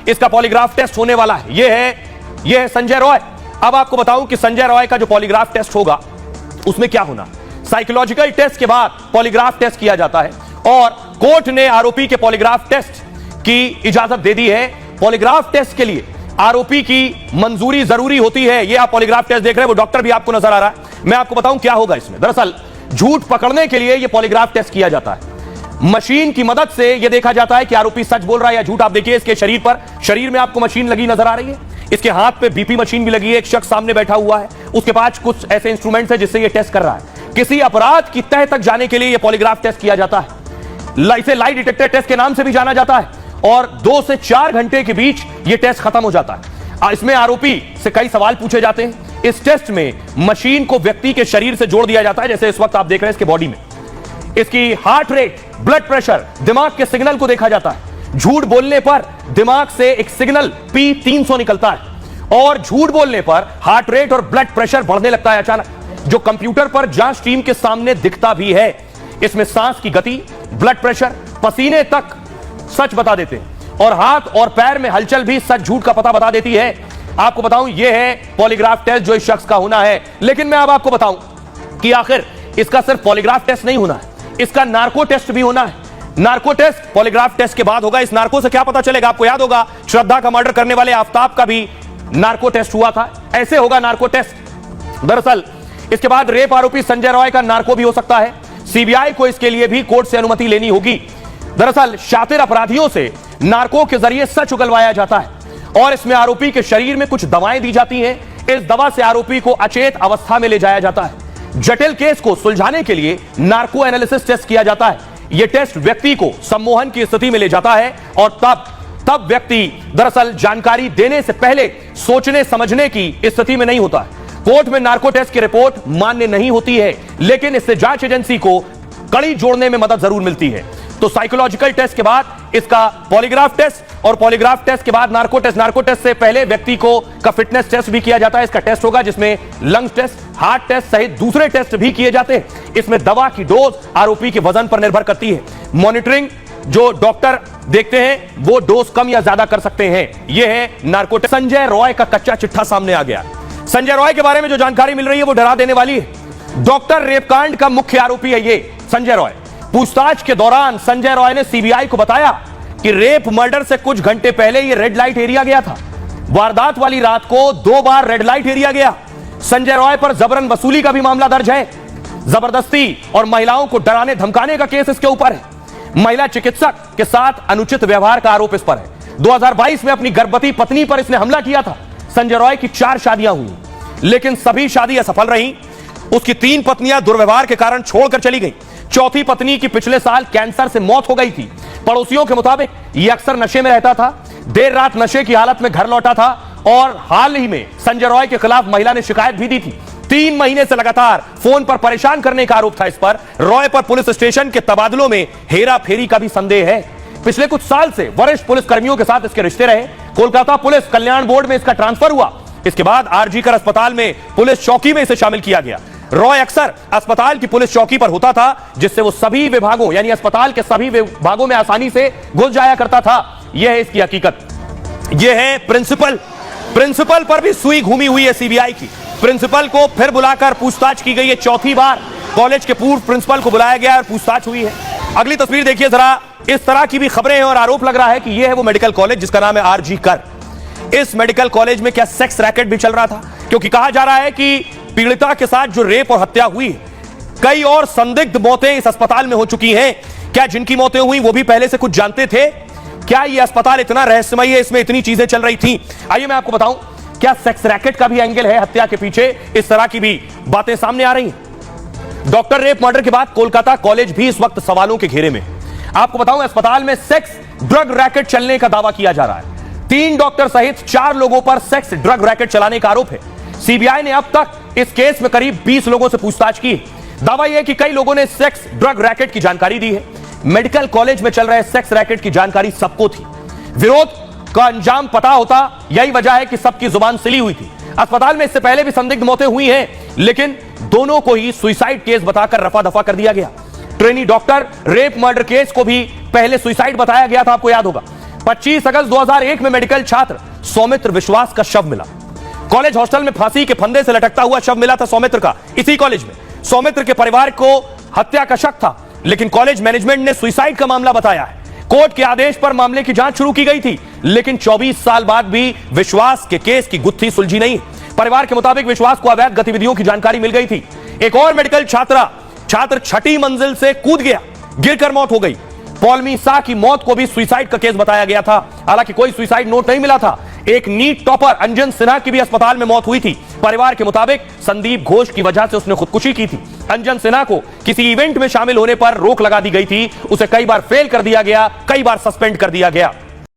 इसका polygraph test होने वाला है। यह है संजय रॉय। अब आपको बताऊं कि संजय रॉय का जो पॉलीग्राफ टेस्ट होगा उसमें क्या होना। साइकोलॉजिकल टेस्ट के बाद पॉलीग्राफ टेस्ट किया जाता है और कोर्ट ने आरोपी के पॉलीग्राफ टेस्ट की इजाजत दे दी है। पॉलीग्राफ टेस्ट के लिए आरोपी की मंजूरी जरूरी होती है। यह आप पॉलीग्राफ टेस्ट देख रहे हैं, वो डॉक्टर भी आपको नजर आ रहा है। मैं आपको बताऊं क्या होगा इसमें। दरअसल झूठ पकड़ने के लिए यह पॉलीग्राफ टेस्ट किया जाता है। मशीन की मदद से यह देखा जाता है कि आरोपी सच बोल रहा है या झूठ। आप देखिए इसके शरीर में आपको मशीन लगी नजर आ रही है। इसके हाथ पे बीपी मशीन भी लगी है। एक शख्स सामने बैठा हुआ है, उसके पास कुछ ऐसे इंस्ट्रूमेंट्स है जिससे यह टेस्ट कर रहा है। किसी अपराध की तह तक जाने के लिए यह पॉलीग्राफ टेस्ट किया जाता है। इसे लाई डिटेक्टर टेस्ट के नाम से भी जाना जाता है और 2 से 4 घंटे के बीच यह टेस्ट खत्म हो जाता है। इसमें आरोपी से कई सवाल पूछे जाते हैं। इस टेस्ट में मशीन को व्यक्ति के शरीर से जोड़ दिया जाता है, जैसे इस वक्त आप देख रहे हैं इसके बॉडी में। इसकी हार्ट रेट, ब्लड प्रेशर, दिमाग के सिग्नल को देखा जाता है। झूठ बोलने पर दिमाग से एक सिग्नल P300 निकलता है और झूठ बोलने पर हार्ट रेट और ब्लड प्रेशर बढ़ने लगता है अचानक, जो कंप्यूटर पर जांच टीम के सामने दिखता भी है। इसमें सांस की गति, ब्लड प्रेशर, पसीने तक सच बता देते हैं और हाथ और पैर में हलचल भी सच झूठ का पता बता देती है। आपको बताऊं यह है पॉलीग्राफ टेस्ट जो इस शख्स का होना है। लेकिन मैं अब आपको बताऊं कि आखिर इसका सिर्फ पॉलीग्राफ टेस्ट नहीं होना है, इसका नार्को टेस्ट भी होना है। नार्को टेस्ट पॉलीग्राफ टेस्ट के बाद होगा। इस नार्को से क्या पता चलेगा? आपको याद होगा श्रद्धा का मर्डर करने वाले आफ्ताब का भी नार्को टेस्ट हुआ था। ऐसे होगा नार्को टेस्ट। दरअसल इसके बाद रेप आरोपी संजय रॉय का नार्को भी हो सकता है। सीबीआई को इसके लिए भी कोर्ट से अनुमति लेनी होगी। दरअसल शातिर अपराधियों से नार्को के जरिए सच उगलवाया जाता है और इसमें आरोपी के शरीर में कुछ दवाएं दी जाती हैं। इस दवा से आरोपी को अचेत अवस्था में ले जाया जाता है। जटिल केस को सुलझाने के लिए नार्को एनालिसिस टेस्ट किया जाता है। यह टेस्ट व्यक्ति को सम्मोहन की स्थिति में ले जाता है और तब व्यक्ति दरअसल जानकारी देने से पहले सोचने समझने की स्थिति में नहीं होता है। कोर्ट में नार्को टेस्ट की रिपोर्ट मान्य नहीं होती है, लेकिन इससे जांच एजेंसी को कड़ी जोड़ने में मदद जरूर मिलती है। तो साइकोलॉजिकल टेस्ट के बाद इसका पॉलीग्राफ टेस्ट और पॉलीग्राफ टेस्ट के बाद नार्को टेस्ट। नार्को टेस्ट से पहले व्यक्ति का फिटनेस टेस्ट भी किया जाता है। इसका टेस्ट होगा जिसमें लंग्स टेस्ट, हार्ट टेस्ट सहित दूसरे टेस्ट भी किए जाते हैं। इसमें दवा की डोज आरोपी के वजन पर निर्भर करती है। मॉनिटरिंग जो डॉक्टर देखते हैं वो डोज कम या ज्यादा कर सकते हैं। यह है नार्को टेस्ट। संजय रॉय का कच्चा चिट्ठा सामने आ गया। संजय रॉय के बारे में जो जानकारी मिल रही है वो डरा देने वाली है। डॉक्टर रेपकांड का मुख्य आरोपी है ये संजय रॉय। पूछताछ के दौरान संजय रॉय ने सीबीआई को बताया कि रेप मर्डर से कुछ घंटे पहले ये रेड लाइट एरिया गया था। वारदात वाली रात को 2 बार रेड लाइट एरिया गया। संजय रॉय पर जबरन वसूली का भी मामला दर्ज है। जबरदस्ती और महिलाओं को डराने धमकाने का केस इसके ऊपर है। महिला चिकित्सक के साथ अनुचित व्यवहार का आरोप इस पर है। 2022 में अपनी गर्भवती पत्नी पर इसने हमला किया था। संजय रॉय की 4 शादियां हुई, लेकिन सभी शादी असफल रहीं। उसकी 3 पत्नियां दुर्व्यवहार के कारण छोड़कर चली गई। चौथी पत्नी की पिछले साल कैंसर से मौत हो गई थी। पड़ोसियों के मुताबिक यह अक्सर नशे में रहता था। देर रात नशे की हालत में घर लौटा था और हाल ही में संजय रॉय के खिलाफ महिला ने शिकायत भी दी थी। 3 महीने से लगातार फोन पर परेशान करने का आरोप था इस पर। रॉय पर पुलिस स्टेशन के तबादलों में हेरा फेरी का भी संदेह है। पिछले कुछ साल से वरिष्ठ पुलिस कर्मियों के साथ इसके रिश्ते रहे। कोलकाता पुलिस कल्याण बोर्ड में इसका ट्रांसफर हुआ। इसके बाद आरजीकर अस्पताल में पुलिस चौकी में इसे शामिल किया गया। रॉय अक्सर अस्पताल की पुलिस चौकी पर होता था, जिससे वो सभी विभागों यानी अस्पताल के सभी विभागों में आसानी से घुस जाया करता था। यह है इसकी हकीकत। यह है प्रिंसिपल पर भी सुई घूमी हुई है सीबीआई की। प्रिंसिपल को फिर बुलाकर पूछताछ की गई है। चौथी बार कॉलेज के पूर्व प्रिंसिपल को बुलाया गया और पूछताछ हुई है। अगली तस्वीर देखिए जरा। इस तरह की भी खबरें हैं और आरोप लग रहा है कि यह है वो मेडिकल कॉलेज जिसका नाम है आरजी कर। इस मेडिकल कॉलेज में क्या सेक्स रैकेट भी चल रहा था? क्योंकि कहा जा रहा है कि पीड़िता के साथ जो रेप और हत्या हुई, कई और संदिग्ध मौतें इस अस्पताल में हो चुकी हैं। क्या जिनकी मौतें हुई वो भी पहले से कुछ जानते थे? क्या ये अस्पताल इतना रहस्यमयी है, इसमें इतनी चीजें चल रही थी? आइए मैं आपको बताऊं, क्या सेक्स रैकेट का भी एंगल है हत्या के पीछे? इस तरह की भी बातें सामने आ रही हैं। डॉक्टर रेप मर्डर के बाद कोलकाता कॉलेज भी इस वक्त सवालों के घेरे में। आपको बताऊं, अस्पताल में सेक्स ड्रग रैकेट चलने का दावा किया जा रहा है। 3 डॉक्टर सहित 4 लोगों पर सेक्स ड्रग रैकेट चलाने का आरोप है। सीबीआई ने अब तक इस केस में करीब 20 लोगों से पूछताछ की। दावा यह है कि कई लोगों ने सेक्स ड्रग रैकेट की जानकारी दी है। मेडिकल कॉलेज में चल रहे सेक्स रैकेट की जानकारी सबको थी। विरोध का अंजाम पता होता, यही वजह है कि सबकी जुबान सिली हुई थी। अस्पताल में इससे पहले भी संदिग्ध मौतें हुई हैं, लेकिन दोनों को ही सुसाइड केस बताकर रफा दफा कर दिया गया। Trainee doctor rape murder case को भी पहले सुसाइड बताया गया था, आपको याद होगा। 25 अगस्त 2001 में मेडिकल छात्र सौमित्र विश्वास का शव मिला। कॉलेज हॉस्टल में फांसी के फंदे से लटकता हुआ शव मिला था सौमित्र का, इसी कॉलेज में। सौमित्र के परिवार को हत्या का शक था, लेकिन कॉलेज मैनेजमेंट ने सुसाइड का मामला बताया है। कोर्ट के आदेश पर मामले की जांच शुरू की गई थी, लेकिन 24 साल बाद भी विश्वास के केस की गुत्थी सुलझी नहीं। परिवार के मुताबिक विश्वास को अवैध गतिविधियों की जानकारी मिल गई थी। एक और मेडिकल छात्र छठी मंजिल से कूद गया, गिरकर मौत हो गई। पॉलमी शाह की मौत को भी सुसाइड का केस बताया गया था, हालांकि कोई सुसाइड नोट नहीं मिला था। एक नीट टॉपर अंजन सिन्हा की भी अस्पताल में मौत हुई थी। परिवार के मुताबिक संदीप घोष की वजह से उसने खुदकुशी की थी। अंजन सिन्हा को किसी इवेंट में शामिल होने पर रोक लगा दी गई थी, उसे कई बार फेल कर दिया गया, कई बार सस्पेंड कर दिया गया।